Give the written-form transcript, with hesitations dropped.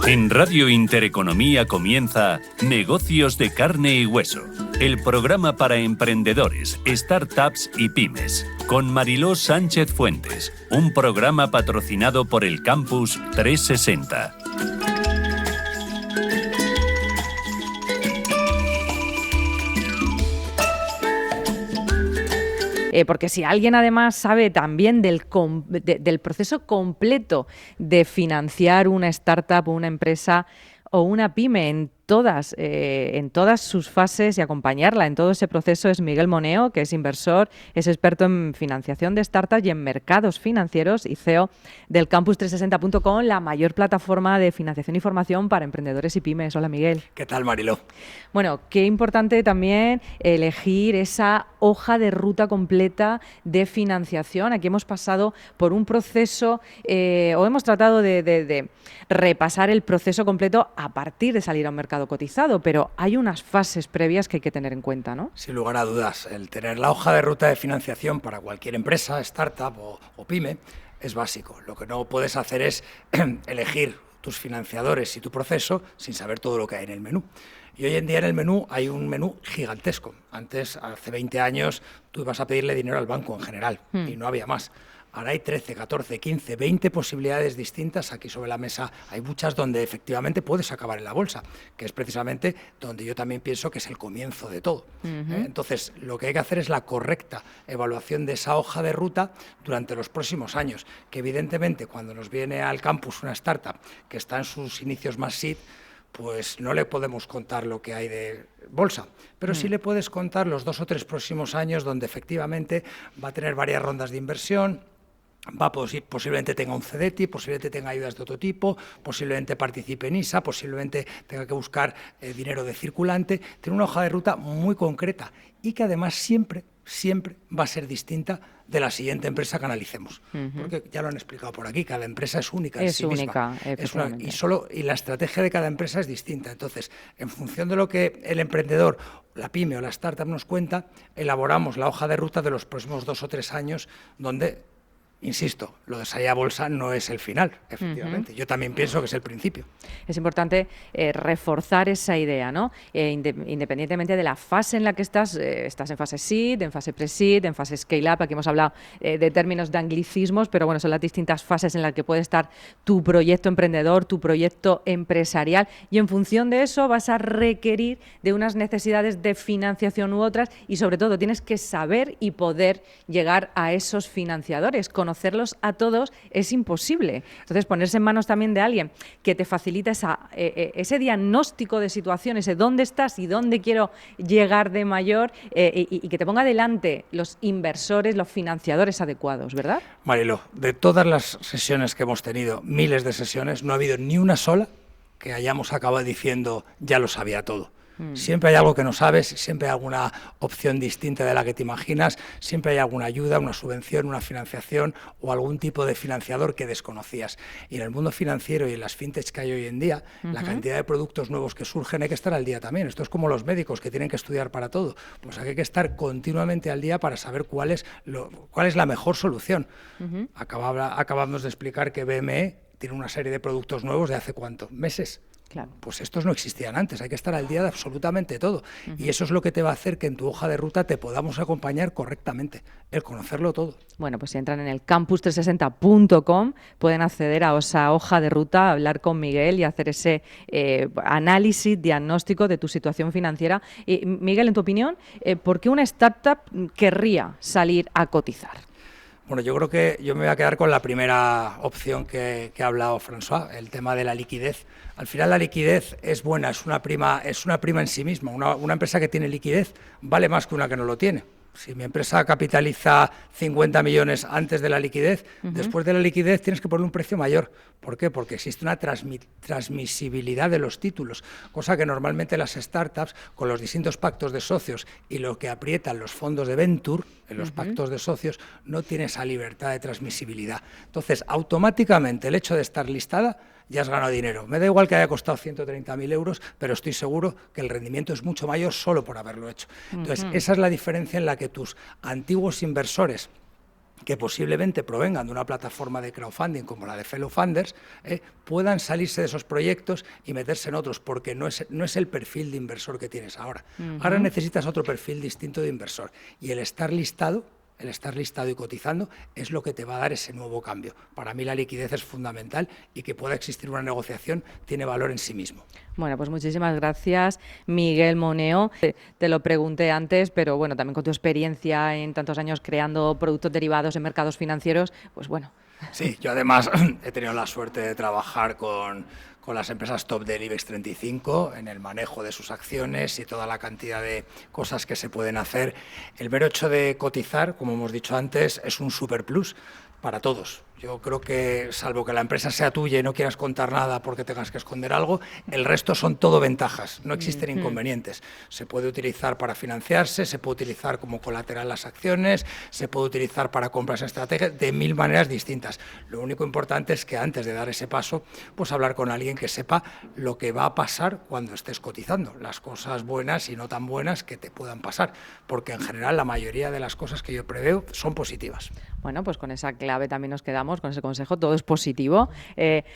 En Radio Intereconomía comienza Negocios de Carne y Hueso, el programa para emprendedores, startups y pymes, con Mariló Sánchez Fuentes, un programa patrocinado por el Campus 360. Porque si alguien además sabe también del proceso completo de financiar una startup o una empresa o una pyme en todas sus fases y acompañarla en todo ese proceso, es Miguel Moneo, que es inversor, es experto en financiación de startups y en mercados financieros y CEO del Campus360.com, la mayor plataforma de financiación y formación para emprendedores y pymes. Hola, Miguel. ¿Qué tal, Mariló? Bueno, qué importante también elegir esa hoja de ruta completa de financiación. Aquí hemos pasado por un proceso o hemos tratado de repasar el proceso completo a partir de salir a un mercado cotizado, pero hay unas fases previas que hay que tener en cuenta, ¿no? Sin lugar a dudas, el tener la hoja de ruta de financiación para cualquier empresa, startup o pyme es básico. Lo que no puedes hacer es elegir tus financiadores y tu proceso sin saber todo lo que hay en el menú. Y hoy en día en el menú hay un menú gigantesco. Antes, hace 20 años, tú ibas a pedirle dinero al banco en general y no había más. Ahora hay 13, 14, 15, 20 posibilidades distintas aquí sobre la mesa. Hay muchas donde efectivamente puedes acabar en la bolsa, que es precisamente donde yo también pienso que es el comienzo de todo. Entonces, lo que hay que hacer es la correcta evaluación de esa hoja de ruta durante los próximos años, que evidentemente cuando nos viene al campus una startup que está en sus inicios más seed, pues no le podemos contar lo que hay de bolsa, pero sí le puedes contar los 2 o 3 próximos años donde efectivamente va a tener varias rondas de inversión, posiblemente tenga un CDTI, posiblemente tenga ayudas de otro tipo, posiblemente participe en ISA, posiblemente tenga que buscar dinero de circulante. Tiene una hoja de ruta muy concreta y que además siempre va a ser distinta de la siguiente empresa que analicemos. Porque ya lo han explicado por aquí, cada empresa es única en sí misma. Y la estrategia de cada empresa es distinta. Entonces, en función de lo que el emprendedor, la pyme o la startup nos cuenta, elaboramos la hoja de ruta de los próximos 2 o 3 años donde, insisto, lo de salir a bolsa no es el final, efectivamente. Yo también pienso que es el principio. Es importante reforzar esa idea, ¿no? Independientemente de la fase en la que estás en fase seed, en fase pre-seed, en fase scale-up. Aquí hemos hablado de términos de anglicismos, pero bueno, son las distintas fases en las que puede estar tu proyecto emprendedor, tu proyecto empresarial, y en función de eso vas a requerir de unas necesidades de financiación u otras, y sobre todo tienes que saber y poder llegar a esos financiadores. Conocerlos a todos es imposible. Entonces, ponerse en manos también de alguien que te facilita ese diagnóstico de situación, ese dónde estás y dónde quiero llegar de mayor, y que te ponga delante los inversores, los financiadores adecuados, ¿verdad? Mariló, de todas las sesiones que hemos tenido, miles de sesiones, no ha habido ni una sola que hayamos acabado diciendo ya lo sabía todo. Siempre hay algo que no sabes, siempre hay alguna opción distinta de la que te imaginas, siempre hay alguna ayuda, una subvención, una financiación o algún tipo de financiador que desconocías. Y en el mundo financiero y en las fintechs que hay hoy en día, la cantidad de productos nuevos que surgen, hay que estar al día también. Esto es como los médicos que tienen que estudiar para todo. Pues hay que estar continuamente al día para saber cuál es la mejor solución. Acabamos de explicar que BME tiene una serie de productos nuevos de hace ¿cuánto? ¿Meses? Claro. Pues estos no existían antes, hay que estar al día de absolutamente todo. Y eso es lo que te va a hacer que en tu hoja de ruta te podamos acompañar correctamente, el conocerlo todo. Bueno, pues si entran en el Campus360.com pueden acceder a esa hoja de ruta, hablar con Miguel y hacer ese análisis, diagnóstico de tu situación financiera. Miguel, en tu opinión, ¿por qué una startup querría salir a cotizar? Bueno, yo creo que yo me voy a quedar con la primera opción que ha hablado François, el tema de la liquidez. Al final la liquidez es buena, es una prima en sí misma. Una empresa que tiene liquidez vale más que una que no lo tiene. Si mi empresa capitaliza 50 millones antes de la liquidez, después de la liquidez tienes que poner un precio mayor. ¿Por qué? Porque existe una transmisibilidad de los títulos, cosa que normalmente las startups, con los distintos pactos de socios y lo que aprietan los fondos de venture, en los pactos de socios, no tiene esa libertad de transmisibilidad. Entonces, automáticamente el hecho de estar listada ya has ganado dinero. Me da igual que haya costado 130.000 euros, pero estoy seguro que el rendimiento es mucho mayor solo por haberlo hecho. Entonces, esa es la diferencia en la que tus antiguos inversores que posiblemente provengan de una plataforma de crowdfunding como la de Fellow Funders, puedan salirse de esos proyectos y meterse en otros, porque no es el perfil de inversor que tienes ahora. Ahora necesitas otro perfil distinto de inversor, y el estar listado y cotizando es lo que te va a dar ese nuevo cambio. Para mí la liquidez es fundamental, y que pueda existir una negociación tiene valor en sí mismo. Bueno, pues muchísimas gracias, Miguel Moneo. Te lo pregunté antes, pero bueno, también con tu experiencia en tantos años creando productos derivados en mercados financieros, pues bueno. Sí, yo además he tenido la suerte de trabajar con las empresas top del IBEX 35 en el manejo de sus acciones y toda la cantidad de cosas que se pueden hacer. El mero hecho de cotizar, como hemos dicho antes, es un super plus para todos. Yo creo que, salvo que la empresa sea tuya y no quieras contar nada porque tengas que esconder algo, el resto son todo ventajas, no existen inconvenientes. Se puede utilizar para financiarse, se puede utilizar como colateral las acciones, se puede utilizar para compras estratégicas, de 1000 maneras distintas. Lo único importante es que antes de dar ese paso, pues hablar con alguien que sepa lo que va a pasar cuando estés cotizando, las cosas buenas y no tan buenas que te puedan pasar, porque en general la mayoría de las cosas que yo preveo son positivas. Bueno, pues con esa clave también nos quedamos, con ese consejo, todo es positivo.